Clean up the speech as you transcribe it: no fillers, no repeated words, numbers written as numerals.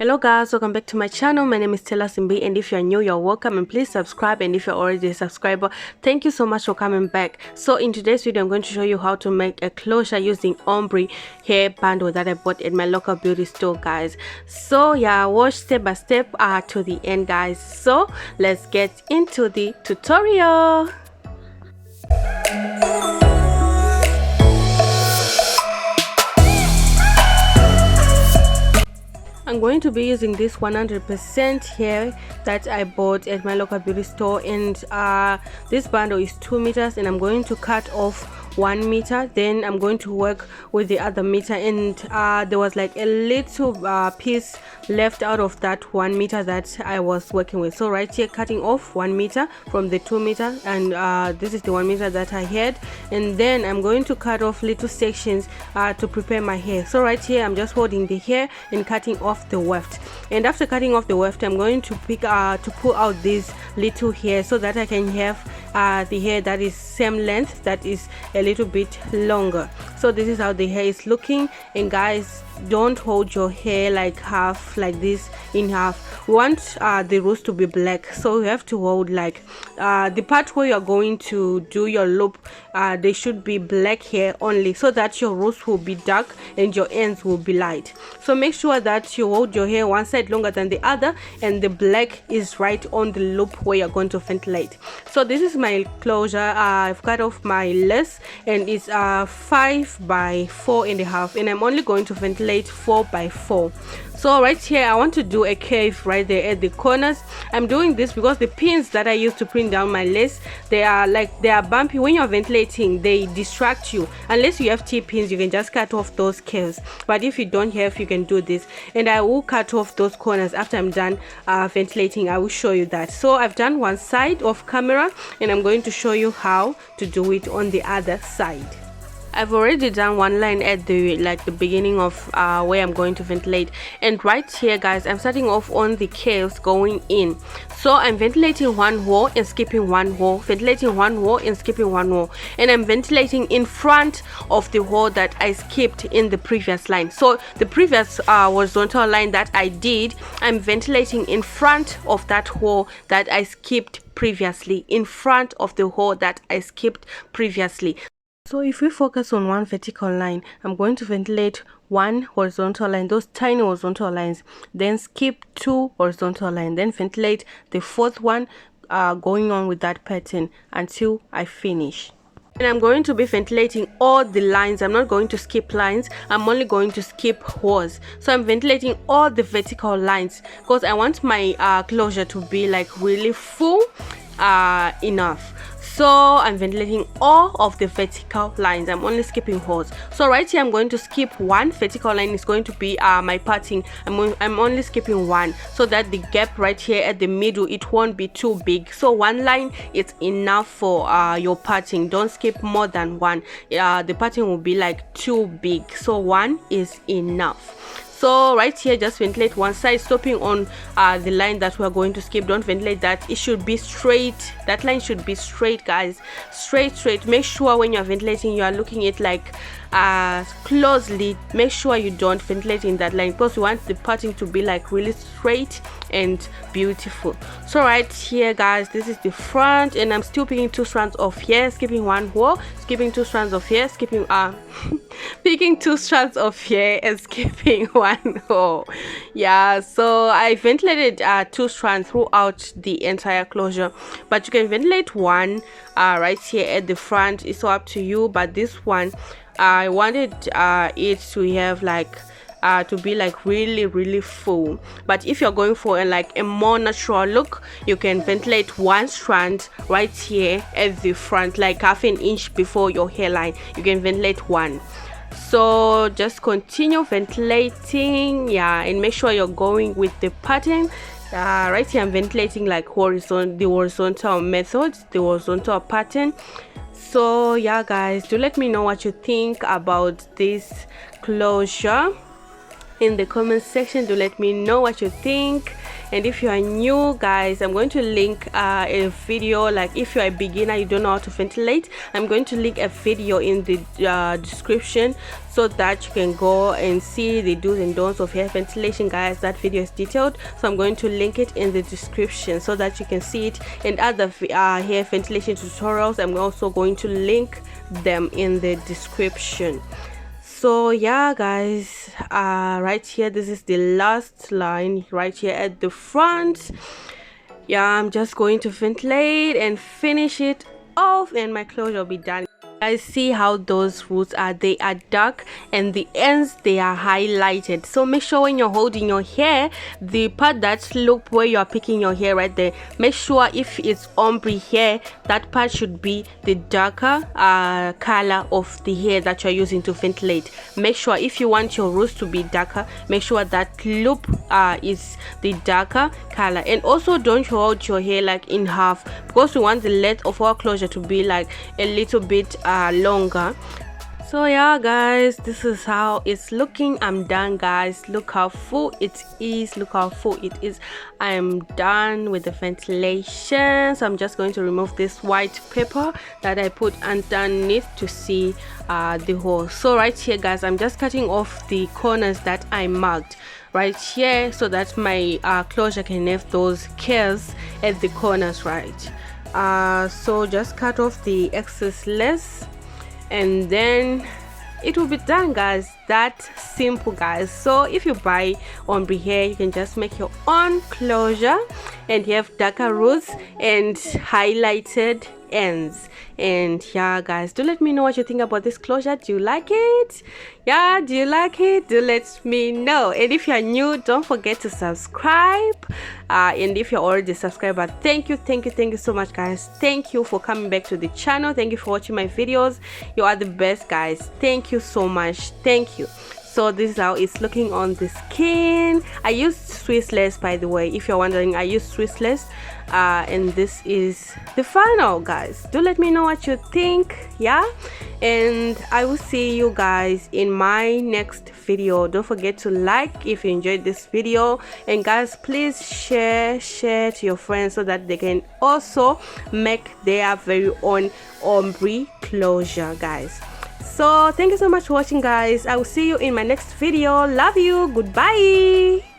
Hello guys, welcome back to my channel. My name is Stella Simbi, and if you're new, you're welcome, and please subscribe. And if you're already a subscriber, thank you so much for coming back. So in today's video, I'm going to show you how to make a closure using Ombre hair bundle that I bought at my local beauty store, guys. So yeah, watch step by step to the end, guys. So let's get into the tutorial. I'm going to be using this 100% hair that I bought at my local beauty store, and this bundle is 2 meters, and I'm going to cut off 1 meter. Then I'm going to work with the other meter, and there was like a little piece left out of that 1 meter that I was working with. So right here, cutting off 1 meter from the 2 meter, and this is the 1 meter that I had, and then I'm going to cut off little sections to prepare my hair. So right here, I'm just holding the hair and cutting off the weft, and after cutting off the weft, I'm going to pull out this little hair so that I can have the hair that is same length, that is a little bit longer. So this is how the hair is looking. And guys, don't hold your hair like half, like this, in half. We want the roots to be black, so you have to hold like the part where you're going to do your loop, they should be black hair only, so that your roots will be dark and your ends will be light. So make sure that you hold your hair one side longer than the other, and the black is right on the loop where you're going to ventilate. So this is my closure. I've cut off my lace, and it's 5 by 4.5, and I'm only going to ventilate 4 by 4. So right here, I want to do a curve right there at the corners. I'm doing this because the pins that I use to pin down my lace, they are bumpy. When you're ventilating, they distract you. Unless you have T-pins, you can just cut off those curves, but if you don't have, you can do this. And I will cut off those corners after I'm done ventilating. I will show you that. So I've done one side of camera, and I'm going to show you how to do it on the other side. I've already done one line at the beginning of where I'm going to ventilate, and right here, guys, I'm starting off on the curves going in. So I'm ventilating one wall and skipping one wall, ventilating one wall and skipping one wall, and I'm ventilating in front of the wall that I skipped in the previous line. So the previous horizontal line that I did, I'm ventilating in front of that wall that I skipped previously, in front of the hole that I skipped previously. So if we focus on one vertical line, I'm going to ventilate one horizontal line, those tiny horizontal lines, then skip 2 horizontal lines, then ventilate the 4th one, going on with that pattern until I finish. And I'm going to be ventilating all the lines. I'm not going to skip lines, I'm only going to skip holes. So I'm ventilating all the vertical lines because I want my closure to be like really full enough. So I'm ventilating all of the vertical lines, I'm only skipping holes. So right here, I'm going to skip one vertical line. Is going to be my parting. I'm only skipping one, so that the gap right here at the middle, it won't be too big. So one line is enough for your parting. Don't skip more than one. The parting will be like too big, so one is enough. So right here, just ventilate one side, stopping on the line that we're going to skip. Don't ventilate that. It should be straight. That line should be straight, guys. Straight. Make sure when you're ventilating, you are looking at like closely. Make sure you don't ventilate in that line, because you want the parting to be like really straight and beautiful. So right here, guys, this is the front, and I'm still picking 2 strands of hair, skipping one wall, skipping 2 strands of hair, skipping picking 2 strands of hair and skipping one wall. Yeah, so I ventilated 2 strands throughout the entire closure, but you can ventilate one right here at the front. It's all up to you, but this one, I wanted it to have like to be like really full. But if you're going for a more natural look, you can ventilate 1 strand right here at the front, like half an inch before your hairline. You can ventilate 1. So just continue ventilating, yeah, and make sure you're going with the pattern. Right here, I'm ventilating like the horizontal method, the horizontal pattern. So yeah, guys, do let me know what you think about this closure in the comment section. Do let me know what you think, And if you are new, guys, I'm going to link a video, like if you're a beginner, you don't know how to ventilate, I'm going to link a video in the description so that you can go and see the do's and don'ts of hair ventilation, guys. That video is detailed, so I'm going to link it in the description so that you can see it. And other hair ventilation tutorials, I'm also going to link them in the description. So yeah, guys, right here, this is the last line right here at the front. Yeah, I'm just going to ventilate and finish it off, and my closure will be done. Guys, see how those roots are, they are dark, and the ends, they are highlighted. So make sure when you're holding your hair, the part that's loop where you're picking your hair right there, make sure if it's ombre hair, that part should be the darker color of the hair that you're using to ventilate. Make sure if you want your roots to be darker, make sure that loop is the darker color. And also don't hold your hair like in half, because we want the length of our closure to be like a little bit longer. So yeah, guys, this is how it's looking. I'm done, guys. Look how full it is. Look how full it is. I am done with the ventilation. So I'm just going to remove this white paper that I put underneath to see the hole. So right here, guys, I'm just cutting off the corners that I marked right here so that my closure can have those curves at the corners, right? So just cut off the excess lace, and then it will be done, guys. That simple, guys. So if you buy ombre hair, you can just make your own closure, and you have darker roots and highlighted ends. And yeah, guys, do let me know what you think about this closure. Do you like it? Yeah, do you like it? Do let me know. And if you're new, don't forget to subscribe. And if you're already a subscriber, thank you so much, guys. Thank you for coming back to the channel. Thank you for watching my videos. You are the best, guys. Thank you so much. Thank you. So this is how it's looking on the skin. I used Swiss lace, by the way, if you're wondering. I used Swiss lace, and this is the final, guys. Do let me know what you think. Yeah, and I will see you guys in my next video. Don't forget to like if you enjoyed this video, and guys, please share to your friends so that they can also make their very own ombre closure, guys. So thank you so much for watching, guys. I will see you in my next video. Love you. Goodbye.